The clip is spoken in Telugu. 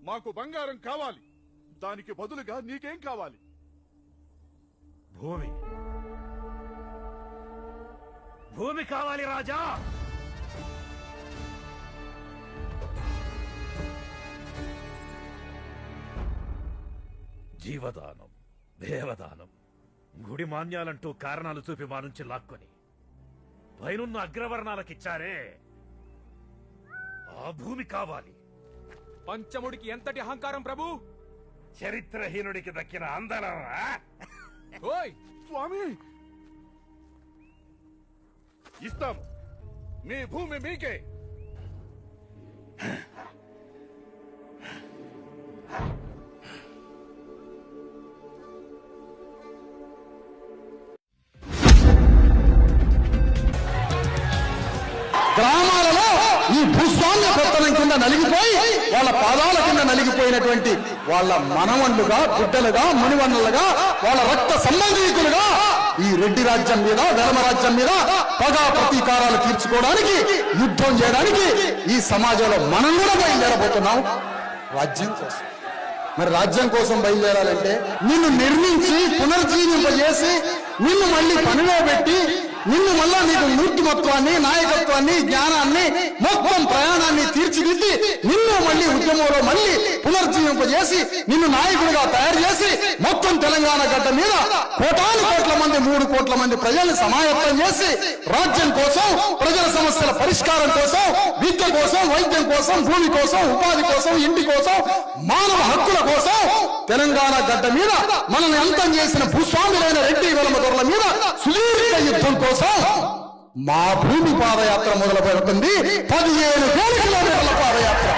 మాకు బంగారం కావాలి. దానికి బదులుగా నీకేం కావాలి? భూమి. భూమి కావాలి రాజా. జీవదానం, దేవదానం, గుడి మాన్యాలంటూ కారణాలు చూపి మా నుంచి లాక్కొని పైనున్న అగ్రవర్ణాలకిచ్చారే, ఆ భూమి కావాలి. పంచముడికి ఎంతటి అహంకారం ప్రభు! చరిత్రహీనుడికి దక్కిన అందలం. ఓయ్ స్వామి, ఇస్తాం. మీ భూమి మీకే. గ్రామాలలో ఈ భూస్వామ్య పెత్తనం కింద నలిగిపోయి వాళ్ళ పాదాల కింద నలిగిపోయినటువంటి వాళ్ళ మనవన్లుగా, బిడ్డలుగా, మునివన్నులుగా, వాళ్ళ రక్త సంబంధీకులుగా ఈ రెడ్డి రాజ్యం మీద, వెలమ రాజ్యం మీద పగా ప్రతీకారాలు తీర్చుకోవడానికి, యుద్ధం చేయడానికి ఈ సమాజంలో మనం కూడా బయలుదేరబోతున్నాం రాజ్యం కోసం. మరి రాజ్యం కోసం బయలుదేరాలంటే నిన్ను నిర్మించి పునర్జీవింపజేసి నిన్ను మళ్ళీ పనిలో పెట్టి నిన్ను మళ్ళా నీకు మూర్తిమత్వాన్ని, నాయకత్వాన్ని, జ్ఞానాన్ని, మొత్తం ప్రయాణాన్ని తీర్చిదిద్ది నిన్ను మళ్ళీ ఉద్యమంలో మళ్ళీ పునర్జీవింపజేసి నిన్ను నాయకుడిగా తయారు చేసి మొత్తం తెలంగాణ గడ్డ మీద కోటాను కోట్ల మంది, 3 కోట్ల మంది ప్రజల్ని సమాయత్తం చేసి రాజ్యం కోసం, ప్రజల సమస్యల పరిష్కారం కోసం, విద్య కోసం, వైద్యం కోసం, భూమి కోసం, ఉపాధి కోసం, ఇంటి కోసం, మానవ హక్కుల కోసం తెలంగాణ గడ్డ మీద మనల్ని అంతం చేసిన భూస్వాములైన రెడ్డి వెలమ దొరల మీద సుదీర్ఘ యుద్ధం కోసం మా భూమి పాదయాత్ర మొదలు పెడుతుంది. 15,000 కిలోమీటర్ల పాదయాత్ర.